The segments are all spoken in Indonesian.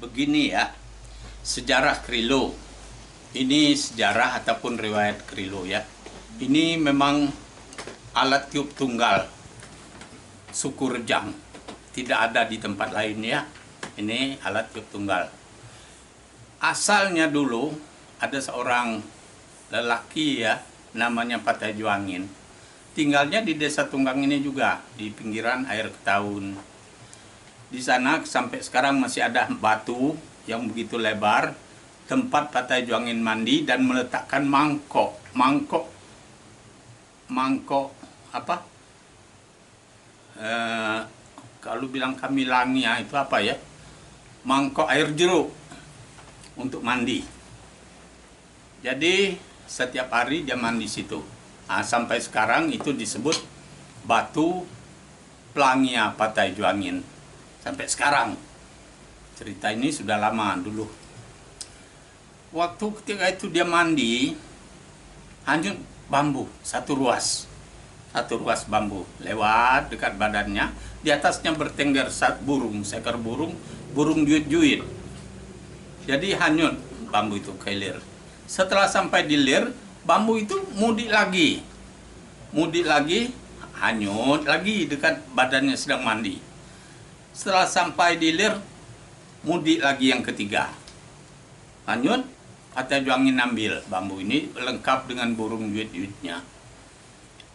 Begini ya, sejarah Krilo. Ini sejarah ataupun riwayat Krilo ya. Ini memang alat tiup tunggal suku Rejang. Tidak ada di tempat lain ya. Ini alat tiup tunggal. Asalnya dulu ada seorang lelaki ya, namanya Patai Juangin. Tinggalnya di desa Tunggang ini juga, di pinggiran air Ketaun. Di sana sampai sekarang masih ada batu yang begitu lebar, tempat Patai Juangin mandi dan meletakkan mangkok apa? Kalau bilang kami Langia itu apa ya? Mangkok air jeruk untuk mandi. Jadi setiap hari dia mandi situ. Nah, sampai sekarang itu disebut batu Plangia Patai Juangin. Sampai sekarang. Cerita ini sudah lama dulu. Waktu ketika itu dia mandi, hanyut bambu, satu ruas bambu lewat dekat badannya. Di atasnya bertengger burung, seekor burung juit-juit. Jadi hanyut bambu itu ke lir. Setelah sampai di lir, bambu itu mudik lagi, hanyut lagi dekat badannya sedang mandi. Setelah sampai di lir, mudik lagi yang ketiga, hanyut. Patai Juangin ambil bambu ini lengkap dengan burung juit-juitnya.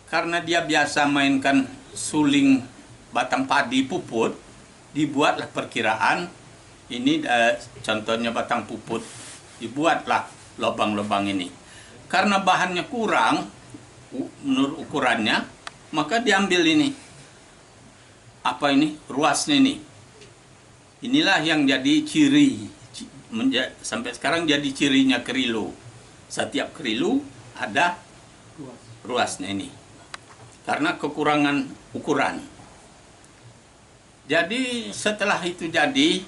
Karena dia biasa mainkan suling batang padi puput, dibuatlah perkiraan ini contohnya batang puput, dibuatlah lubang-lubang ini. Karena bahannya kurang menurut ukurannya, maka diambil ini. Apa ini? Ruasnya ini. Inilah yang jadi ciri. Sampai sekarang jadi cirinya Krilo. Setiap Krilo ada ruasnya ini. Karena kekurangan ukuran. Jadi setelah itu jadi,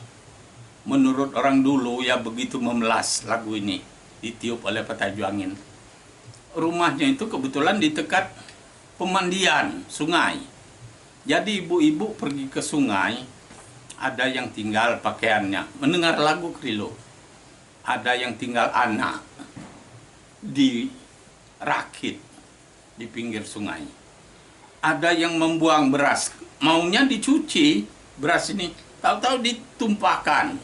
menurut orang dulu ya begitu memelas lagu ini. Ditiup oleh Patai Juangin. Rumahnya itu kebetulan di dekat pemandian sungai. Jadi ibu-ibu pergi ke sungai, ada yang tinggal pakaiannya mendengar lagu Krilo, ada yang tinggal anak di rakit di pinggir sungai, ada yang membuang beras, maunya dicuci beras ini, tahu-tahu ditumpahkan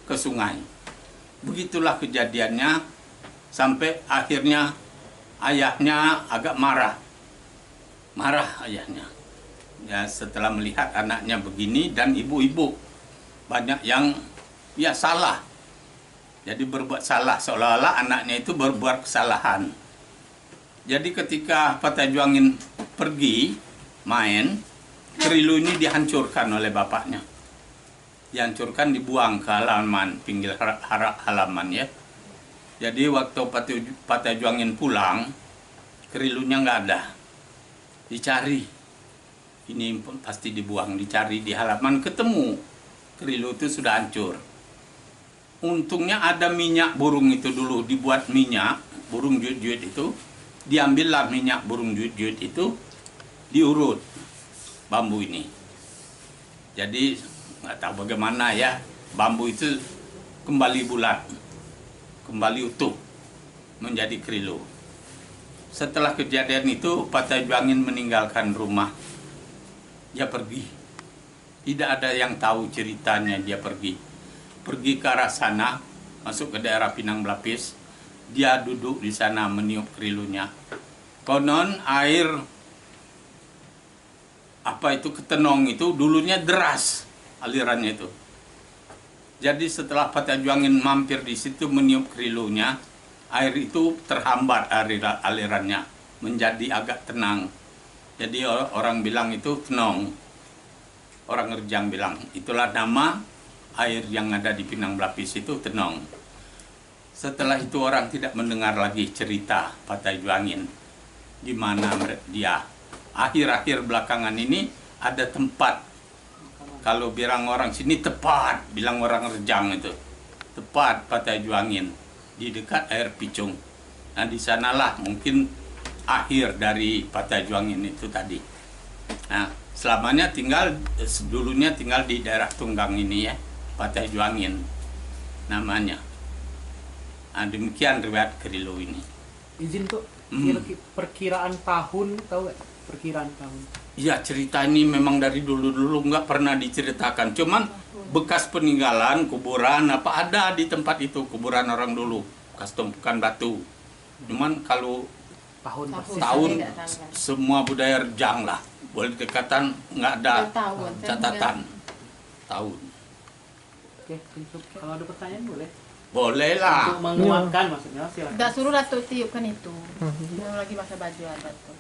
ke sungai. Begitulah kejadiannya sampai akhirnya ayahnya agak marah ayahnya. Ya, setelah melihat anaknya begini dan ibu-ibu banyak yang ya salah. Jadi berbuat salah, seolah-olah anaknya itu berbuat kesalahan. Jadi ketika Patai Juangin pergi main, Krilo ini dihancurkan oleh bapaknya. Dihancurkan, dibuang ke halaman, pinggir halaman ya. Jadi waktu Patai Juangin pulang, Krilonya nggak ada. Dicari. Ini pasti dibuang, dicari di halaman, ketemu Krilo itu sudah hancur. Untungnya ada minyak burung itu dulu, dibuat minyak burung juit-juit itu, diambillah minyak burung juit-juit itu, diurut bambu ini. Jadi nggak tahu bagaimana ya, bambu itu kembali bulat, kembali utuh menjadi Krilo. Setelah kejadian itu Patai Juangin meninggalkan rumah. Dia pergi. Tidak ada yang tahu ceritanya dia pergi. Pergi ke arah sana, masuk ke daerah Pinang Belapis. Dia duduk di sana meniup Krilonya. Konon air apa itu Ketenong itu dulunya deras alirannya itu. Jadi setelah Patai Juangin mampir di situ meniup Krilonya, air itu terhambat alirannya, menjadi agak tenang. Jadi orang bilang itu Tenong. Orang Rejang bilang, itulah nama air yang ada di Pinang Belapis itu Tenong. Setelah itu orang tidak mendengar lagi cerita Patai Juangin. Di mana dia. Akhir-akhir belakangan ini ada tempat. Kalau bilang orang sini tepat, bilang orang Rejang itu. Tepat Patai Juangin. Di dekat air Picung. Nah di sanalah mungkin akhir dari Patai Juangin itu tadi. Nah, selamanya dulunya tinggal di daerah Tunggang ini ya, Patai Juangin. namanya. Nah, demikian riwayat Kerilo ini. Izin tuh, perkiraan tahun, tahu gak? Perkiraan tahun. Ya, cerita ini memang dari dulu-dulu nggak pernah diceritakan. Cuman bekas peninggalan, kuburan apa ada di tempat itu, kuburan orang dulu, bekas tumpukan batu. Cuman kalau tahun semua budaya Rejang lah, boleh dikatakan nggak ada catatan tahun. Oke, kalau ada pertanyaan boleh. Boleh lah. Untuk menguatkan maksudnya silakan. Nggak suruh Datuk tiupkan itu. Belum lagi masa baju adat tuh.